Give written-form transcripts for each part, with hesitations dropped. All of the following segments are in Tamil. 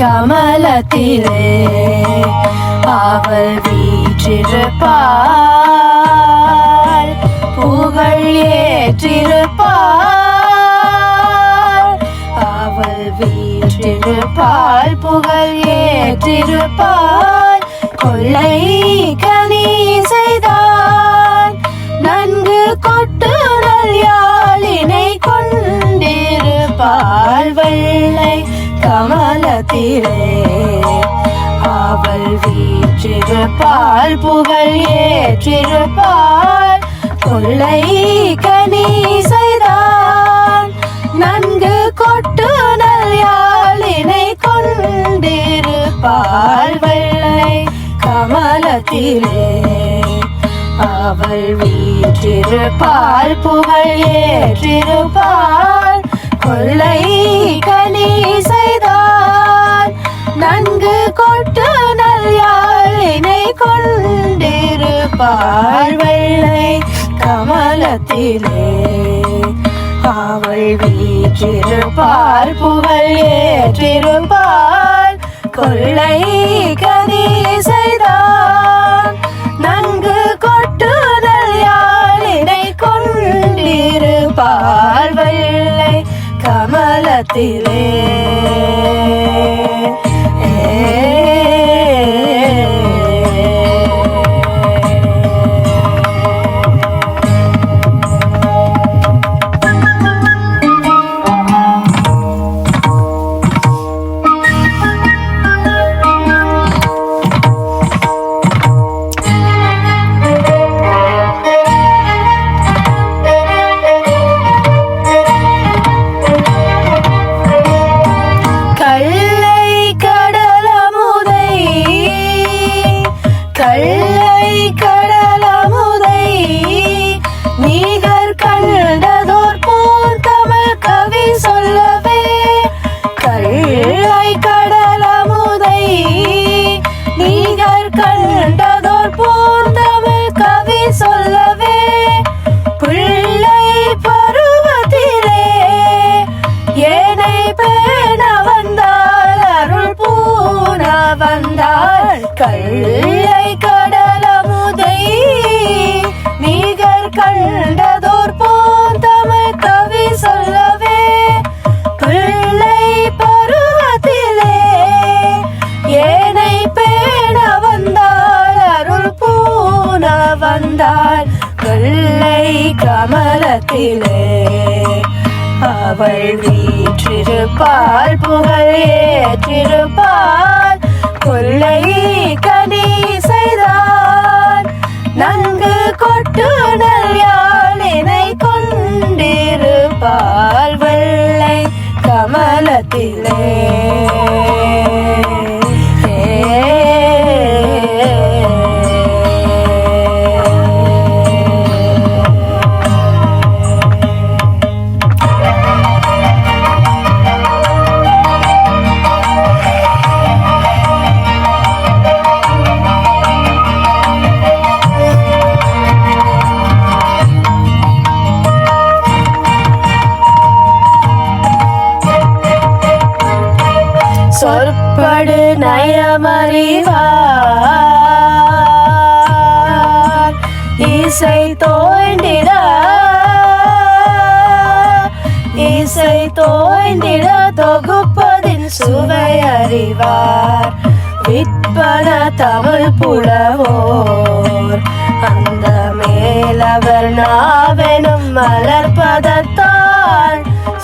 கமலத்திலே அவள் வீற்றிருப்பாள், புகழ் ஏற்றிருப்பாள். அவள் வீற்றிருப்பாள், புகழ் ஏற்றிருப்பாள். கொள்ளை கனி செய்தான் நன்கு கொட்டு நல்யாழினை கொண்டிருப்பாள். வெள்ளை கமலத்திலே அவள் வீற்றிருப்பாள், புகழ் ஏற்றிருப்பாள். கொள்ளை கனி செய்தான் நன்கு கொட்டு நல்யாழினை கொண்டிருப்பாள். வெள்ளை கமலத்திலே அவள் வீற்றிருப்பாள், புகழ் ஏற்றிருப்பாள். கொள்ளை கனி செய்தான் நன்கு கொட்டு நல்யாழினை கொண்டிருப்பாள். வெள்ளை கமலத்திலே அவள் வீற்றிருப்பாள், புகழ் ஏற்றிருப்பாள். கொள்ளை கனி செய்தான் நன்கு கொட்டு நல்யாழினை கொண்டிருப்பாள். வெள்ளை கமலத்திலே கள்ளை கடலமுதை நீகர் கண்டதோர் பூந்தமிழ் கவி சொல்லவே. கள்ளை கடலமுதை நீகர் கண்டதோர் பூந்தமிழ் கவி சொல்லவே. பிள்ளை பருவத்திலே ஏனை பேண வந்தாள், அருள் பூண வந்தாள். கள்ளை கடலமுதை நீகர் கண்டதோர் பூந்தமிழ் கவி சொல்லவே. பிள்ளை பருவத்திலே ஏனை பேண வந்தாள், அருள் பூண வந்தாள். கொள்ளை கமலத்திலே அவள் வீற்றிருப்பாள், புகழ் ஏற்றிருப்பாள். கொள்ளை கனி செய்தான் நன்கு கொட்டு நல்யாழினை கொண்டிருப்பாள். வெள்ளை கமலத்திலே சொற்படு நயமறிவார், இசை தோய்ந்திட இசை தோய்ந்திட தொகுப்பதின் சுவை அறிவார். விற்பன தமிழ் புலவோர் அந்த மேலவர் நாவெனும் மலர்பதத்தால்.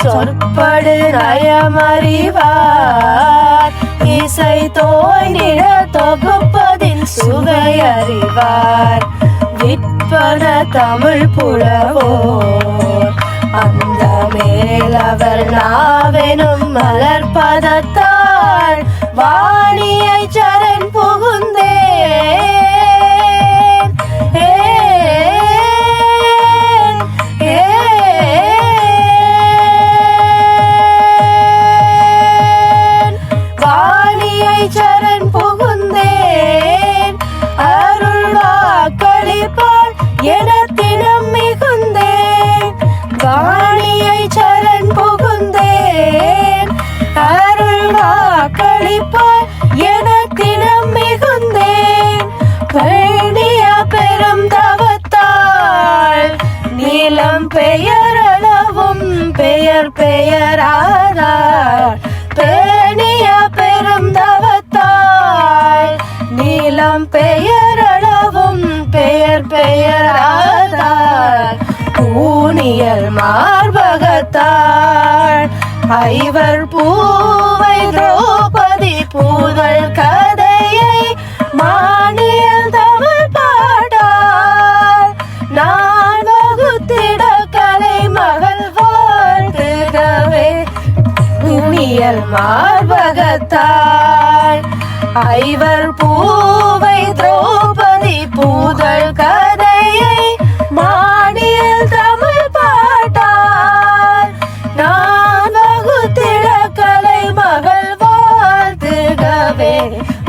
சொற்படு நயமறிவார், இசை தோய்ந்திட தொகுப்பதின் சுவை அறிவார். விற்பன தமிழ் புலவோர் அந்த மேலவர் நாவெனும் மலர்பதத்தால். வாணியை சரண் புகுந்தேன் சரண் புகுந்தேன், அருள் வாக்களிப்பாள் என தினம் மிகுந்தேன். வாணியை சரண் புகுந்தேன், அருள் வாக்களிப்பாள் பெயர் பெயராதாள் பேணிய பெரும் தவத்தாள் நீலம் பெயரளவும் பெயர் பெயராதாள் பூனியல் மார்பகத்தாள் ஐவர் பூவை திரௌபதி பூதல் கதையை மானியல் தமிழ் பாடாள் நான் வகுத்திட கலை மகள் வாழ்த்துகவே பூனியல் மார்பகத்தாள் ஐவர் பூவை திரௌபதி பூதல் கதையை மானியல் தமிழ் பாட்டாள் நான் வகுத்திட கலை மகள் வாழ்த்துகவே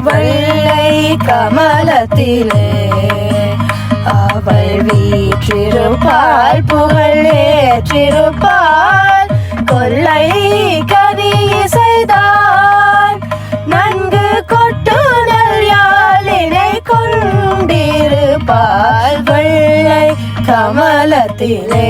வெள்ளை கமலத்திலே அவள் வீற்றிருப்பாள் புகழ் ஏற்றிருப்பாள் கொள்ளை கனி இசைதான் நன்கு கொட்டு நல் யாழினை கொண்டிருப்பாள் வெள்ளை கமலத்திலே